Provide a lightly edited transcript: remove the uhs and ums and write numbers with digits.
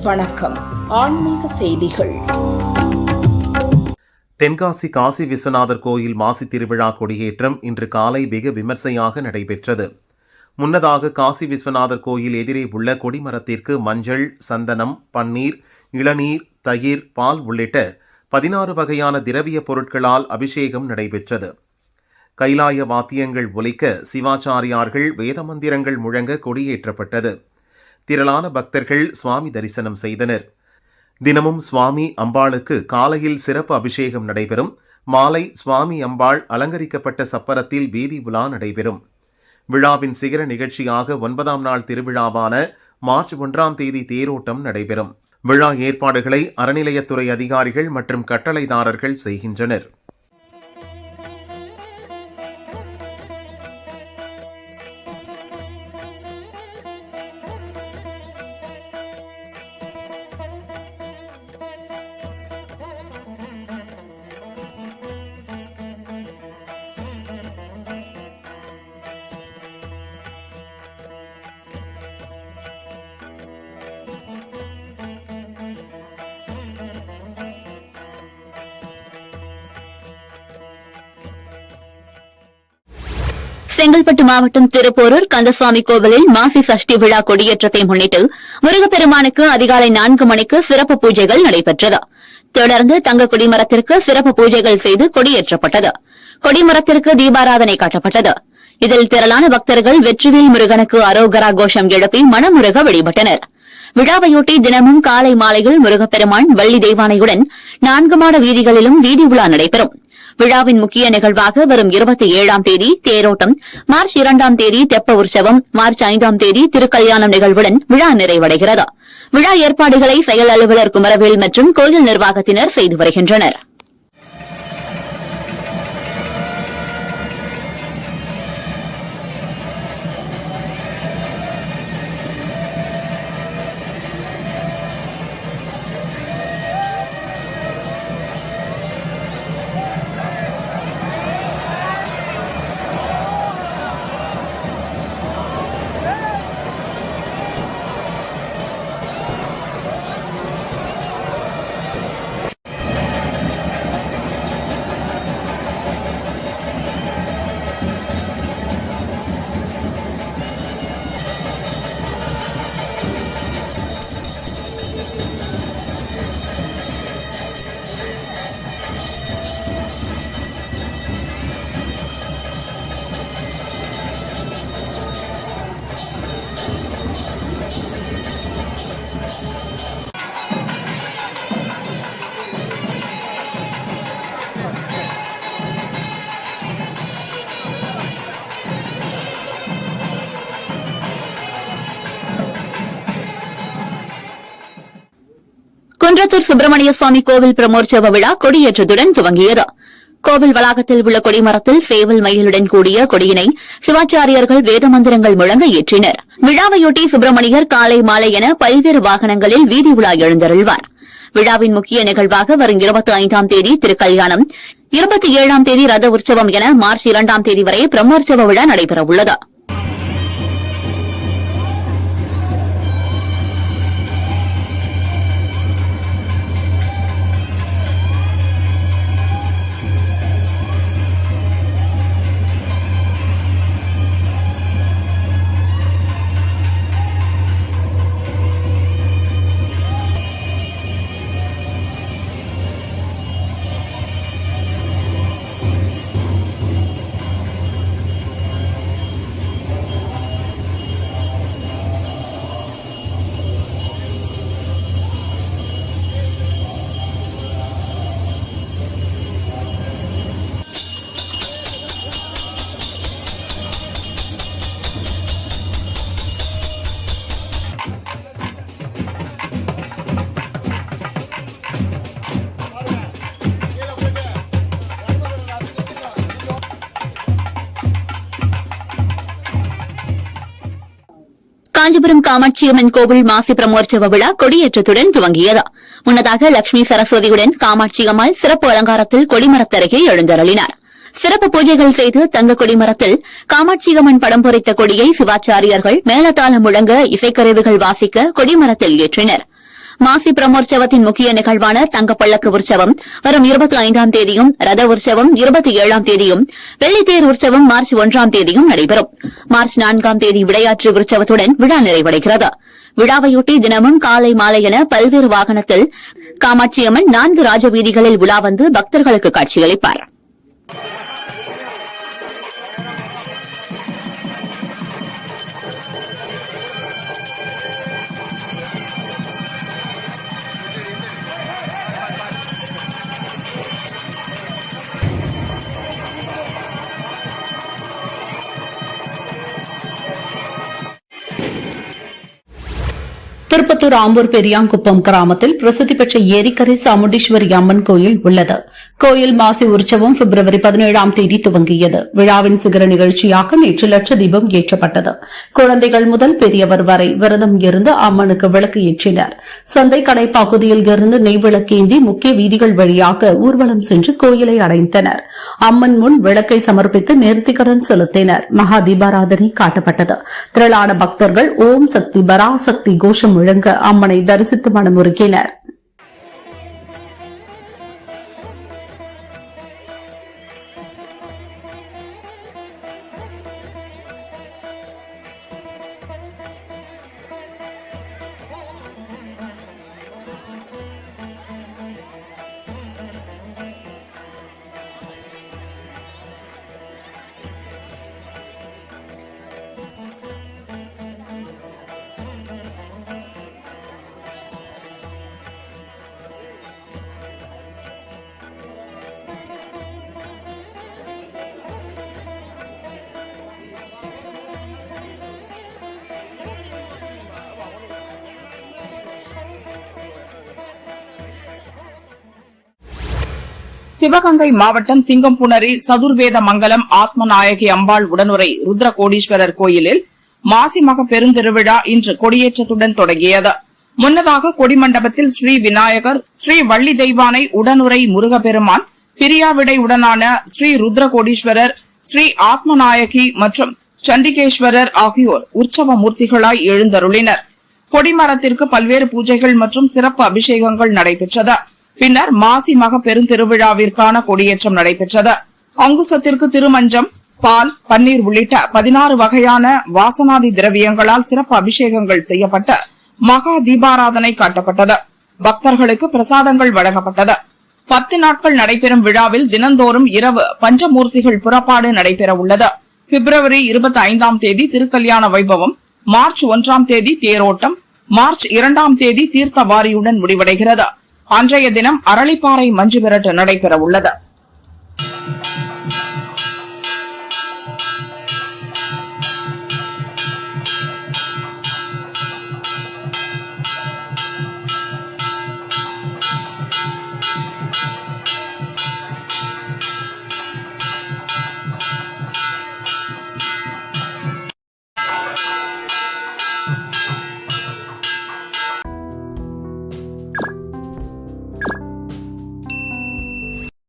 வணக்கம். ஆன்மீக செய்திகள். தென்காசி காசி விஸ்வநாதர் கோயில் மாசி திருவிழா கொடியேற்றம் இன்று காலை வெகு விமர்சையாக நடைபெற்றது. முன்னதாக காசி விஸ்வநாதர் கோயில் எதிரே உள்ள கொடிமரத்திற்கு மஞ்சள், சந்தனம், பன்னீர், இளநீர், தயிர், பால் உள்ளிட்ட 16 வகையான திரவிய பொருட்களால் அபிஷேகம் நடைபெற்றது. கைலாய வாத்தியங்கள் ஒலிக்க சிவாச்சாரியார்கள் வேத மந்திரங்கள் முழங்க கொடியேற்றப்பட்டது. திரளான பக்தர்கள் சுவாமி தரிசனம் செய்தனர். தினமும் சுவாமி அம்பாளுக்கு காலையில் சிறப்பு அபிஷேகம் நடைபெறும். மாலை சுவாமி அம்பாள் அலங்கரிக்கப்பட்ட சப்பரத்தில் வீதி உலா நடைபெறும். விழாவின் சிகர நிகழ்ச்சியாக 9ஆம் நாள் திருவிழாவான மார்ச் 1ஆம் தேதி தேரோட்டம் நடைபெறும். விழா ஏற்பாடுகளை அறநிலையத்துறை அதிகாரிகள் மற்றும் கட்டளைதாரர்கள் செய்கின்றனர். செங்கல்பட்டு மாவட்டம் திருப்போரூர் கந்தசுவாமி கோவிலில் மாசி சஷ்டி விழா கொடியேற்றத்தை முன்னிட்டு முருகப்பெருமானுக்கு அதிகாலை 4 மணிக்கு சிறப்பு பூஜைகள் நடைபெற்றது. தொடர்ந்து தங்க கொடிமரத்திற்கு சிறப்பு பூஜைகள் செய்து கொடியேற்றப்பட்டது. கொடிமரத்திற்கு தீபாராதனை காட்டப்பட்டது. இதில் திரளான பக்தர்கள் வெற்றிவேல் முருகனுக்கு அரோகரா கோஷம் எழுப்பி மனமுருக வழிபட்டனர். விழாவையொட்டி தினமும் காலை மாலையில் முருகப்பெருமான் வள்ளி தெய்வானையுடன் 4 மாட வீதிகளிலும் வீதி உலா நடைபெறும். விழாவின் முக்கிய நிகழ்வாக வரும் 27ஆம் தேதி தேரோட்டம், மார்ச் 2ஆம் தேதி தெப்ப உற்சவம், மார்ச் 5ஆம் தேதி திருக்கல்யாணம் நிகழ்வுடன் விழா நிறைவடைகிறது. விழா ஏற்பாடுகளை செயல் அலுவலர் குமரவேல் மற்றும் கோயில் நிர்வாகத்தினர் செய்து வருகின்றனர். குன்றத்தூர் சுப்பிரமணிய சுவாமி கோவில் பிரமோற்சவ விழா கொடியேற்றத்துடன் துவங்கியது. கோவில் வளாகத்தில் உள்ள கொடிமரத்தில் சேவல் மயிலுடன் கூடிய கொடியினை சிவாச்சாரியர்கள் வேத மந்திரங்கள் முழங்க ஏற்றினர். விழாவையொட்டி சுப்பிரமணியர் காலை மாலை என பல்வேறு வாகனங்களில் வீதி உலா எழுந்தருள்வார். விழாவின் முக்கிய நிகழ்வாக வரும் 25ஆம் தேதி திருக்கல்யாணம், 27ஆம் தேதி ரத உற்சவம் என மார்ச் 2ஆம் தேதி வரை பிரம்மோற்சவ விழா நடைபெறவுள்ளது. காஞ்சிபுரம் காமாட்சியம்மன் கோவில் மாசி பிரமோற்சவ விழா கொடியேற்றத்துடன் துவங்கியது. முன்னதாக லட்சுமி சரஸ்வதியுடன் காமாட்சியம்மாள் சிறப்பு அலங்காரத்தில் கொடிமரத்தருகே எழுந்தருளினார். சிறப்பு பூஜைகள் செய்து தங்க கொடிமரத்தில் காமாட்சியம்மன் படம் பொறித்த கொடியை சிவாச்சாரியர்கள் மேளதாளம் முழங்க இசைக்கருவிகள் வாசிக்க கொடிமரத்தில் ஏற்றினர். மாசி பிரமோற்சவத்தின் முக்கிய நிகழ்வான தங்கப்பள்ளக்கு உற்சவம் வரும் 25ஆம் தேதியும் ரத உற்சவம் 27ஆம் தேதியும் வெள்ளித்தேர் உற்சவம் மார்ச் 1ஆம் தேதியும் நடைபெறும். மார்ச் 4ஆம் தேதி விடையாற்று உற்சவத்துடன் விழா நிறைவடைகிறது. விழாவையொட்டி தினமும் காலை மாலை என பல்வேறு வாகனத்தில் காமாட்சியம்மன் 4 ராஜவீதிகளில் உலா வந்து பக்தர்களுக்கு காட்சியளிப்பார். திருப்பத்தூர் ஆம்பூர் பெரியாங்குப்பம் கிராமத்தில் பிரசித்தி பெற்ற ஏரிக்கரை சாமுண்டீஸ்வரி அம்மன் கோயில் உள்ளது. கோயில் மாசி உற்சவம் பிப்ரவரி 17ஆம் தேதி துவங்கியது. விழாவின் சிகர நிகழ்ச்சியாக நேற்று லட்ச தீபம் ஏற்றப்பட்டது. குழந்தைகள் முதல் பெரியவர் வரை விரதம் இருந்து அம்மனுக்கு விளக்கு ஏற்றினர். சந்தைக்கடை பகுதியில் இருந்து நெய் விளக்கேந்தி முக்கிய வீதிகள் வழியாக ஊர்வலம் சென்று கோயிலை அடைந்தனர். அம்மன் முன் விளக்கை சமர்ப்பித்து நேர்த்திக்கடன் செலுத்தினர். மகா தீபாராதனை காட்டப்பட்டது. திரளான பக்தர்கள் ஓம் சக்தி பராசக்தி கோஷம் முழங்க அம்மனை தரிசித்து மனமுருகினர். சிவகங்கை மாவட்டம் சிங்கம்புணரி சதுர்வேத மங்கலம் ஆத்மநாயகி அம்பாள் உடனுரை ருத்ரகோடீஸ்வரர் கோயிலில் மாசி மக பெருந்திருவிழா இன்று கொடியேற்றத்துடன் தொடங்கியது. முன்னதாக கொடிமண்டபத்தில் ஸ்ரீ விநாயகர், ஸ்ரீ வள்ளி தெய்வானை உடனுரை முருகப்பெருமான், பிரியாவிடை உடனான ஸ்ரீ ருத்ரகோடீஸ்வரர், ஸ்ரீ ஆத்மநாயகி மற்றும் சண்டிகேஸ்வரர் ஆகியோர் உற்சவ மூர்த்திகளாய் எழுந்தருளினர். கொடிமரத்திற்கு பல்வேறு பூஜைகள் மற்றும் சிறப்பு அபிஷேகங்கள் நடைபெற்றது. பின்னர் மாசி மக பெருந்திருவிழாவிற்கான கொடியேற்றம் நடைபெற்றது. அங்குசத்திற்கு திருமஞ்சம், பால், பன்னீர் உள்ளிட்ட 16 வகையான வாசனாதி திரவியங்களால் சிறப்பு அபிஷேகங்கள் செய்யப்பட்டு மகா தீபாராதனை காட்டப்பட்டது. பக்தர்களுக்கு பிரசாதங்கள் வழங்கப்பட்டது. 10 நாட்கள் நடைபெறும் விழாவில் தினந்தோறும் இரவு பஞ்சமூர்த்திகள் புறப்பாடு நடைபெற உள்ளது. பிப்ரவரி 25ஆம் தேதி திருக்கல்யாண வைபவம், மார்ச் 1ஆம் தேதி தேரோட்டம், மார்ச் 2ஆம் தேதி தீர்த்த வாரியுடன் முடிவடைகிறது. அன்றைய தினம் அரளிப்பாறை மஞ்சு விரட்டு நடைபெற உள்ளது.